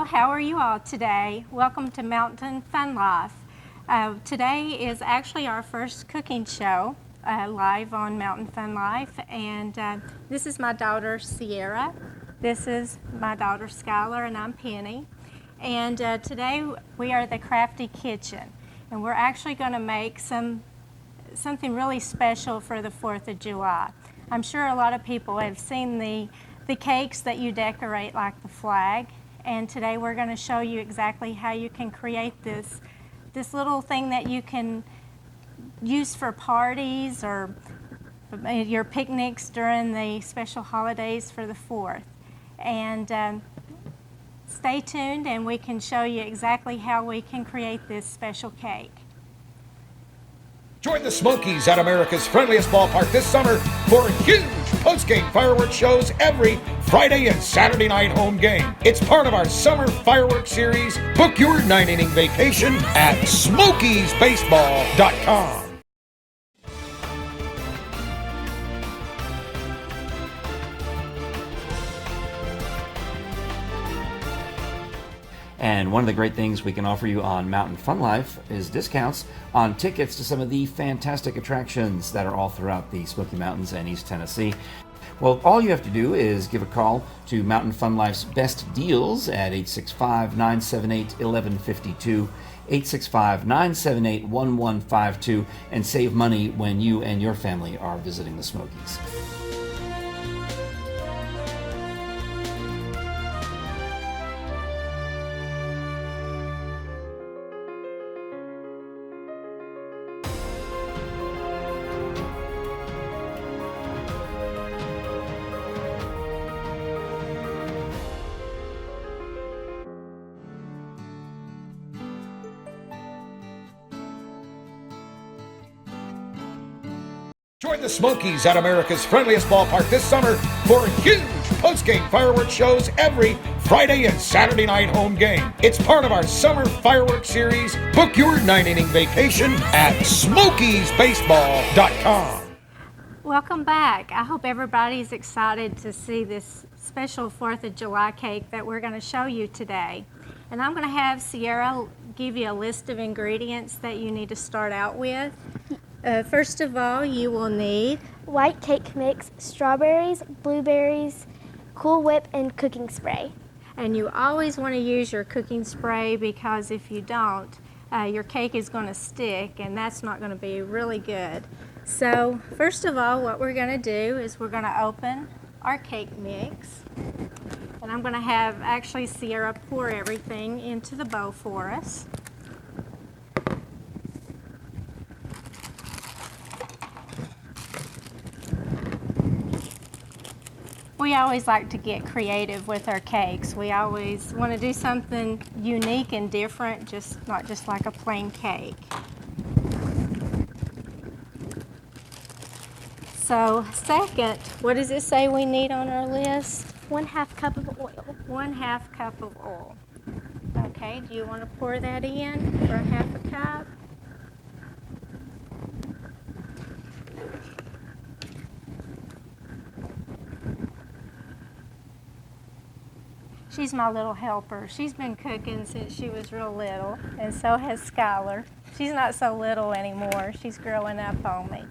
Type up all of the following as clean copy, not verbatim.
How are you all today? Welcome to Mountain Fun Life. Today is actually our first cooking show live on Mountain Fun Life, and this is my daughter Sierra, this is my daughter Skylar, and I'm Penny. And today we are the Crafty Kitchen, and we're actually going to make something really special for the 4th of July. I'm sure a lot of people have seen the cakes that you decorate like the flag. And today we're going to show you exactly how you can create this little thing that you can use for parties or your picnics during the special holidays for the 4th. And stay tuned and we can show you exactly how we can create this special cake. Join the Smokies at America's friendliest ballpark this summer for huge post-game fireworks shows every Friday and Saturday night home game. It's part of our summer fireworks series. Book your 9-inning vacation at SmokiesBaseball.com. And one of the great things we can offer you on Mountain Fun Life is discounts on tickets to some of the fantastic attractions that are all throughout the Smoky Mountains and East Tennessee. Well, all you have to do is give a call to Mountain Fun Life's Best Deals at 865-978-1152, 865-978-1152, and save money when you and your family are visiting the Smokies. Join the Smokies at America's friendliest ballpark this summer for huge post-game fireworks shows every Friday and Saturday night home game. It's part of our summer fireworks series. Book your 9-inning vacation at SmokiesBaseball.com. Welcome back. I hope everybody's excited to see this special 4th of July cake that we're going to show you today. And I'm going to have Sierra give you a list of ingredients that you need to start out with. First of all, you will need white cake mix, strawberries, blueberries, Cool Whip, and cooking spray. And you always want to use your cooking spray because if you don't, your cake is going to stick and that's not going to be really good. So first of all, what we're going to do is we're going to open our cake mix. And I'm going to have actually Sierra pour everything into the bowl for us. We always like to get creative with our cakes. We always want to do something unique and different, not just like a plain cake. So second, what does it say we need on our list? 1/2 cup of oil. 1/2 cup of oil. Okay, do you want to pour that in for 1/2 cup? She's my little helper. She's been cooking since she was real little, and so has Skylar. She's not so little anymore. She's growing up on me.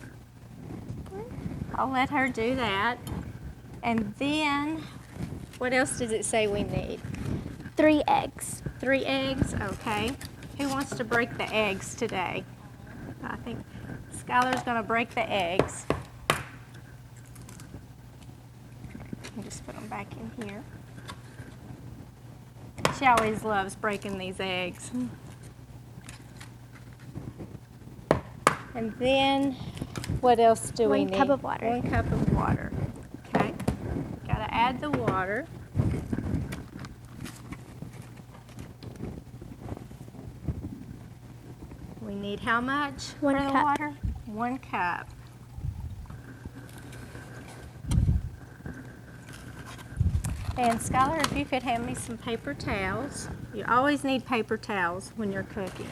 I'll let her do that. And then, what else does it say we need? 3 eggs. 3 eggs? Okay. Who wants to break the eggs today? I think Skylar's going to break the eggs. Just put them back in here. She always loves breaking these eggs. And then, what else do we need? 1 cup of water. 1 cup of water. Okay. Got to add the water. We need how much for 1 the cup. water? 1 cup. And Skylar, if you could hand me some paper towels. You always need paper towels when you're cooking.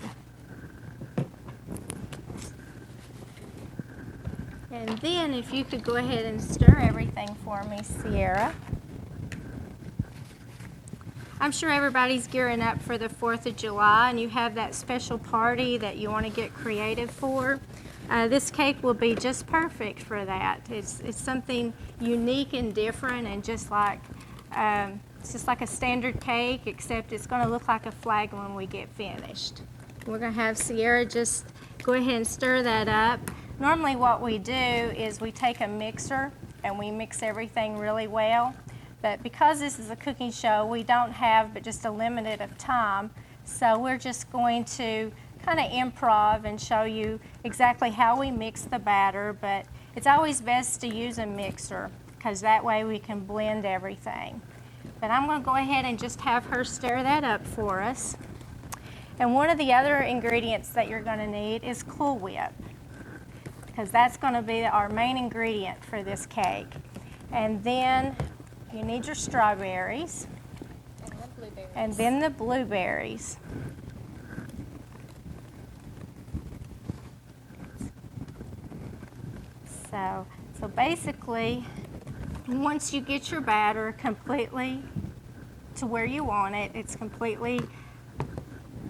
And then if you could go ahead and stir everything for me, Sierra. I'm sure everybody's gearing up for the 4th of July and you have that special party that you want to get creative for. This cake will be just perfect for that. It's something unique and different, and just like it's just like a standard cake, except it's going to look like a flag when we get finished. We're going to have Sierra just go ahead and stir that up. Normally what we do is we take a mixer and we mix everything really well. But because this is a cooking show, we don't have but just a limited of time. So we're just going to kind of improv and show you exactly how we mix the batter. But it's always best to use a mixer, because that way we can blend everything. But I'm going to go ahead and just have her stir that up for us. And one of the other ingredients that you're going to need is Cool Whip, because that's going to be our main ingredient for this cake. And then you need your strawberries. And then the blueberries. So basically, once you get your batter completely to where you want it, it's completely,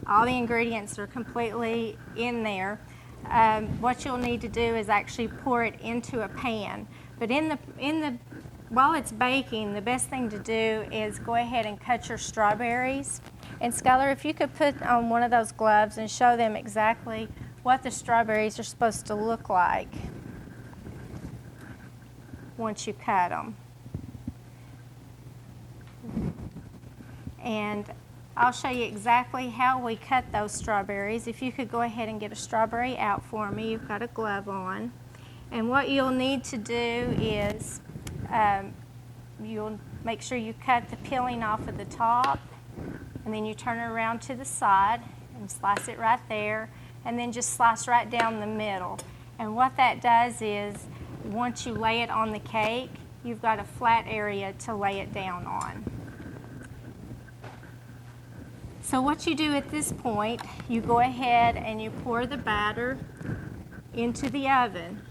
all the ingredients are completely in there. What you'll need to do is actually pour it into a pan. But while it's baking, the best thing to do is go ahead and cut your strawberries. And Skylar, if you could put on one of those gloves and show them exactly what the strawberries are supposed to look like once you cut them. And I'll show you exactly how we cut those strawberries. If you could go ahead and get a strawberry out for me. You've got a glove on. And what you'll need to do is you'll make sure you cut the peeling off of the top, and then you turn it around to the side and slice it right there, and then just slice right down the middle. And what that does is, once you lay it on the cake, you've got a flat area to lay it down on. So what you do at this point, you go ahead and you pour the batter into the oven,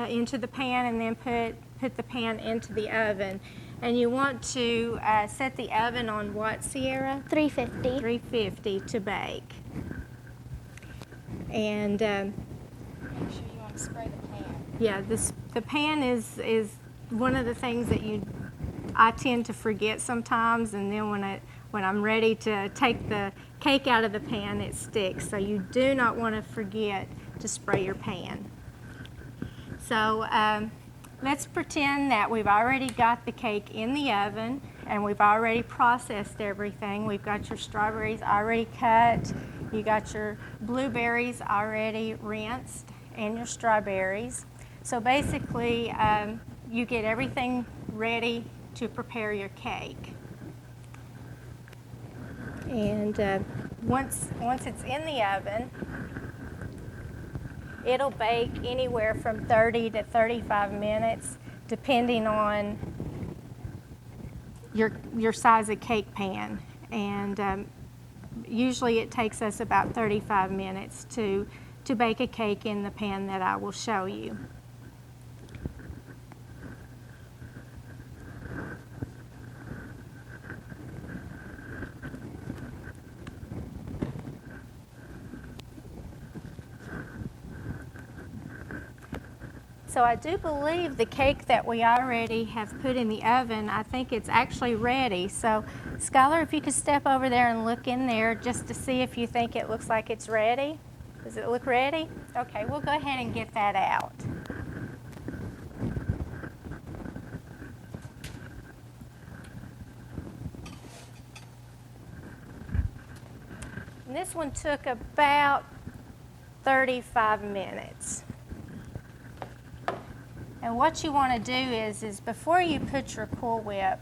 into the pan, and then put the pan into the oven. And you want to set the oven on what, Sierra? 350. 350 to bake. And Make sure you want to spray the pan. yeah, the pan is one of the things that I tend to forget sometimes, and then when I'm ready to take the cake out of the pan, it sticks. So you do not want to forget to spray your pan. So let's pretend that we've already got the cake in the oven and we've already processed everything. We've got your strawberries already cut, you got your blueberries already rinsed, and your strawberries. So basically, you get everything ready to prepare your cake. And once it's in the oven, it'll bake anywhere from 30 to 35 minutes, depending on your size of cake pan. And usually it takes us about 35 minutes to bake a cake in the pan that I will show you. So I do believe the cake that we already have put in the oven, I think it's actually ready. So Skylar, if you could step over there and look in there just to see if you think it looks like it's ready. Does it look ready? Okay, we'll go ahead and get that out. And this one took about 35 minutes. And what you want to do is before you put your Cool Whip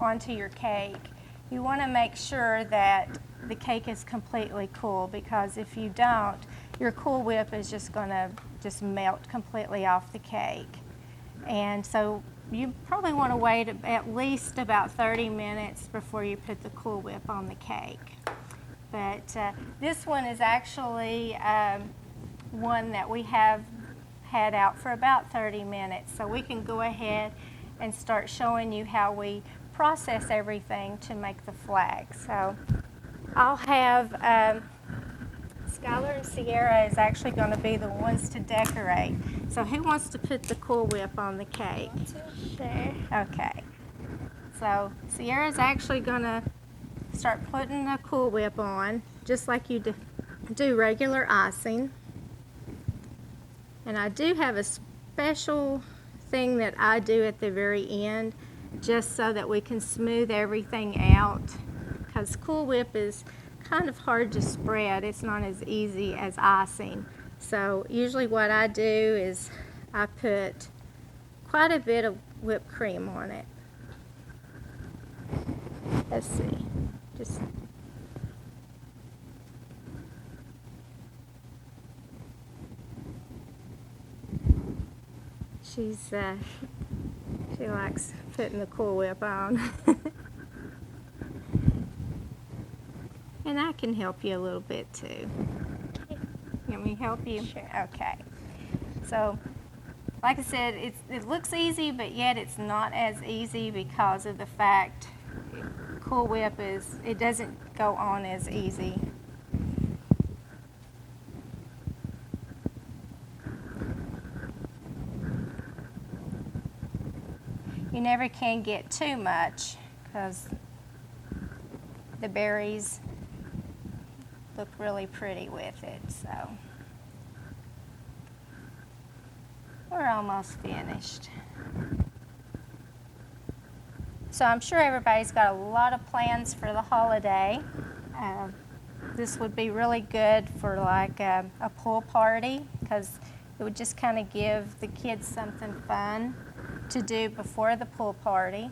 onto your cake, you want to make sure that the cake is completely cool, because if you don't, your Cool Whip is just going to melt completely off the cake. And so you probably want to wait at least about 30 minutes before you put the Cool Whip on the cake. But this one is actually one that we have had out for about 30 minutes. So we can go ahead and start showing you how we process everything to make the flag. So I'll have Skylar and Sierra is actually going to be the ones to decorate. So who wants to put the Cool Whip on the cake? Sure. Okay. So Sierra's actually going to start putting the Cool Whip on, just like you do regular icing. And I do have a special thing that I do at the very end, just so that we can smooth everything out, because Cool Whip is kind of hard to spread. It's not as easy as icing. So usually what I do is I put quite a bit of whipped cream on it. Let's see. Just she likes putting the Cool Whip on. And I can help you a little bit too. Let me help you? Sure. Okay. So, like I said, it looks easy, but yet it's not as easy because of the fact Cool Whip it doesn't go on as easy. You never can get too much because the berries look really pretty with it. So we're almost finished. So I'm sure everybody's got a lot of plans for the holiday. This would be really good for like a pool party, because it would just kind of give the kids something fun to do before the pool party.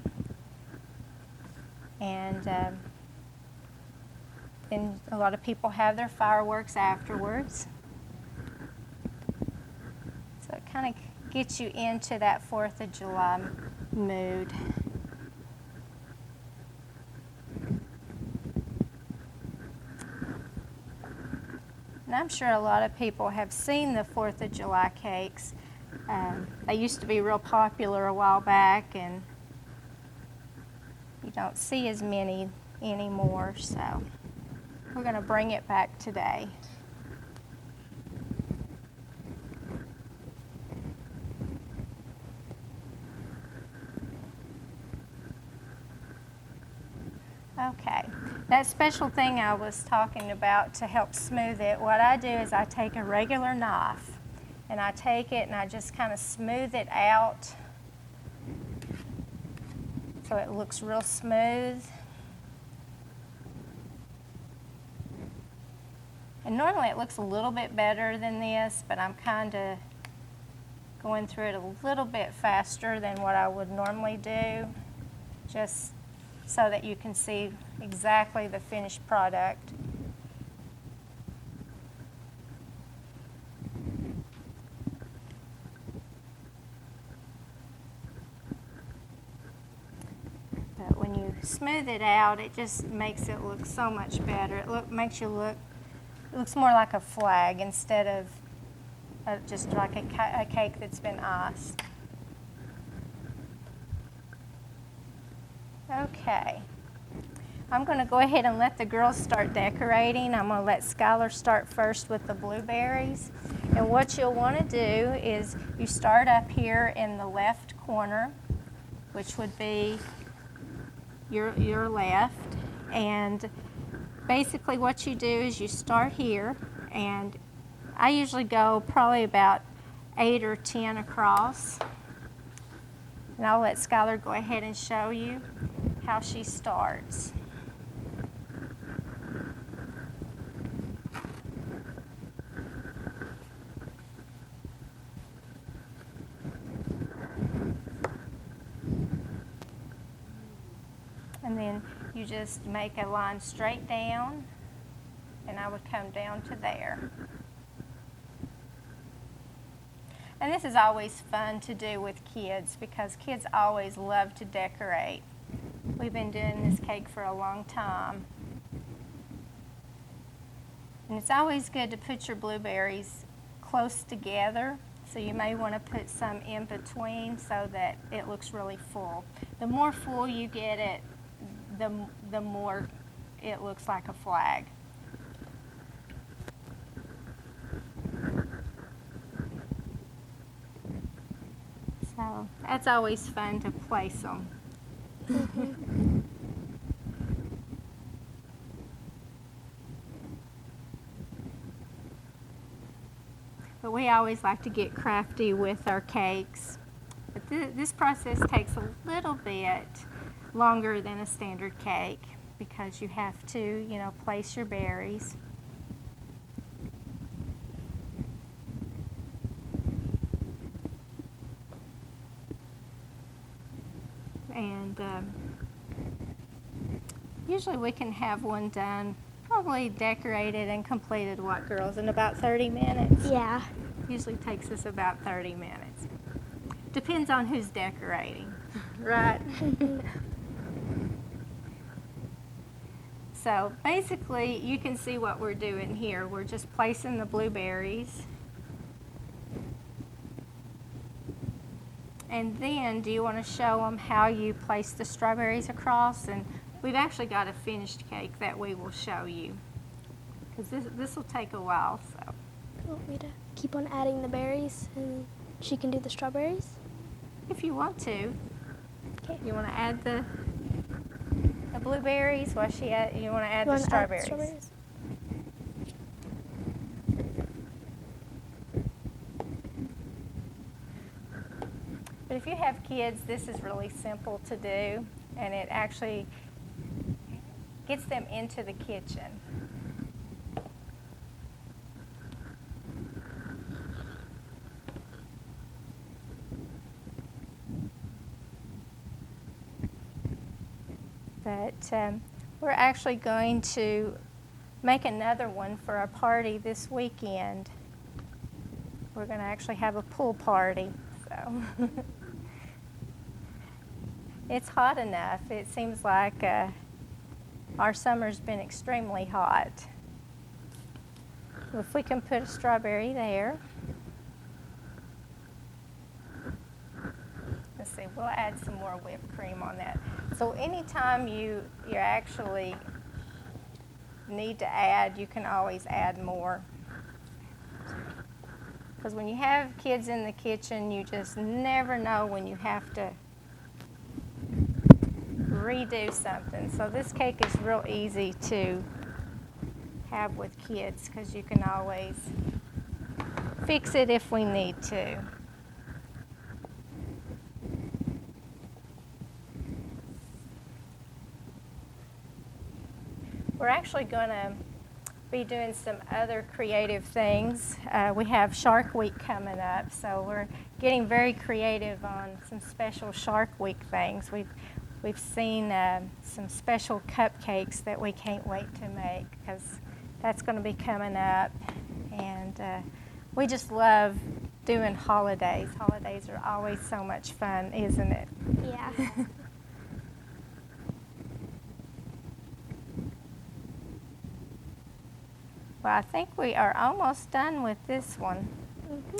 And then a lot of people have their fireworks afterwards. So it kind of gets you into that 4th of July mood. And I'm sure a lot of people have seen the 4th of July cakes. They used to be real popular a while back, and you don't see as many anymore, so we're going to bring it back today. Okay, that special thing I was talking about to help smooth it, what I do is I take a regular knife and I take it and I just kind of smooth it out so it looks real smooth. And normally it looks a little bit better than this, but I'm kind of going through it a little bit faster than what I would normally do, just so that you can see exactly the finished product. But when you smooth it out, it just makes it look so much better. It looks more like a flag instead of just like a cake that's been iced. Okay. I'm going to go ahead and let the girls start decorating. I'm going to let Skylar start first with the blueberries. And what you'll want to do is you start up here in the left corner, which would be your left. And basically what you do is you start here, and I usually go probably about 8 or 10 across. And I'll let Skylar go ahead and show you how she starts. And then you just make a line straight down, and I would come down to there. And this is always fun to do with kids because kids always love to decorate. We've been doing this cake for a long time. And it's always good to put your blueberries close together. So you may want to put some in between so that it looks really full. The more full you get it, the more it looks like a flag. So that's always fun to place them. But we always like to get crafty with our cakes. But this process takes a little bit longer than a standard cake because you have to, place your berries. And usually we can have one done, probably decorated and completed, what, girls, in about 30 minutes? Yeah. Usually takes us about 30 minutes. Depends on who's decorating, right? So basically, you can see what we're doing here. We're just placing the blueberries. And then, do you want to show them how you place the strawberries across? And we've actually got a finished cake that we will show you, because this will take a while. So, You want me to keep on adding the berries and she can do the strawberries? if you want to, Okay. you want to add the blueberries while you want to add You the wanna strawberries. strawberries? But if you have kids, this is really simple to do, and it actually gets them into the kitchen. But we're actually going to make another one for our party this weekend. We're going to actually have a pool party. So it's hot enough. It seems like our summer's been extremely hot. If we can put a strawberry there. Let's see, we'll add some more whipped cream on that. So anytime you actually need to add, you can always add more. Because when you have kids in the kitchen, you just never know when you have to redo something. So this cake is real easy to have with kids because you can always fix it if we need to. We're actually going to be doing some other creative things. We have Shark Week coming up, so we're getting very creative on some special Shark Week things. We've seen some special cupcakes that we can't wait to make because that's going to be coming up. And we just love doing holidays. Holidays are always so much fun, isn't it? Yeah. Well, I think we are almost done with this one. Mm-hmm.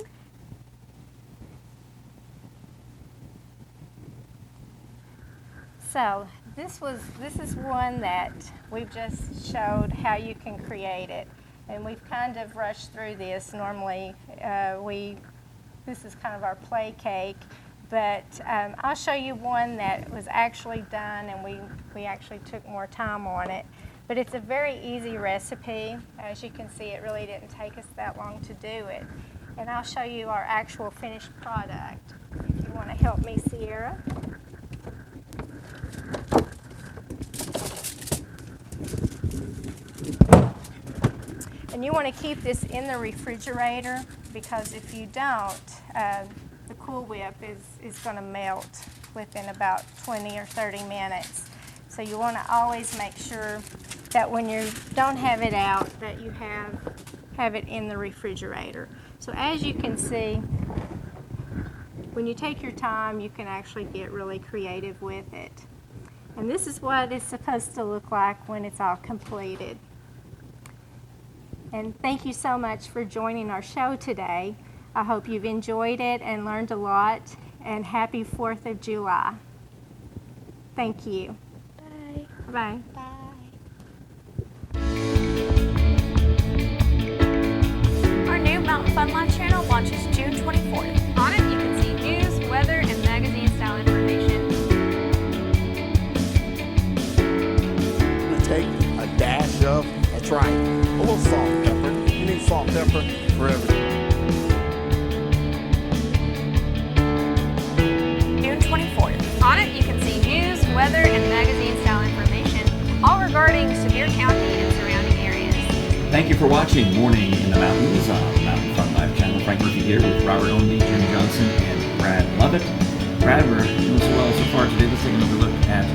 So This is one that we've just showed how you can create it, and we've kind of rushed through this. Normally, this is kind of our play cake, but I'll show you one that was actually done, and we actually took more time on it. But it's a very easy recipe. As you can see, it really didn't take us that long to do it. And I'll show you our actual finished product. If you want to help me, Sierra. And you want to keep this in the refrigerator, because if you don't, the Cool Whip is going to melt within about 20 or 30 minutes. So you want to always make sure that when you don't have it out, that you have it in the refrigerator. So as you can see, when you take your time, you can actually get really creative with it. And this is what it's supposed to look like when it's all completed. And thank you so much for joining our show today. I hope you've enjoyed it and learned a lot, and happy 4th of July. Thank you. Bye. Bye. Bye. Our new Mountain Fun Life channel launches June 24th. On it, you can see news, weather, and magazine-style information. We take a dash of a triangle, a little salt and pepper. You need salt and pepper for everything. June 24th. On it, you can see news, weather, and magazine-style information, all regarding Sevier County and surrounding areas. Thank you for watching Morning in the Mountains on Mountain Fun Life channel. Frank Murphy here with Robert Oldie, Jim Johnson, and Brad Lovett. Brad, we're doing so well so far today. Let's take another look at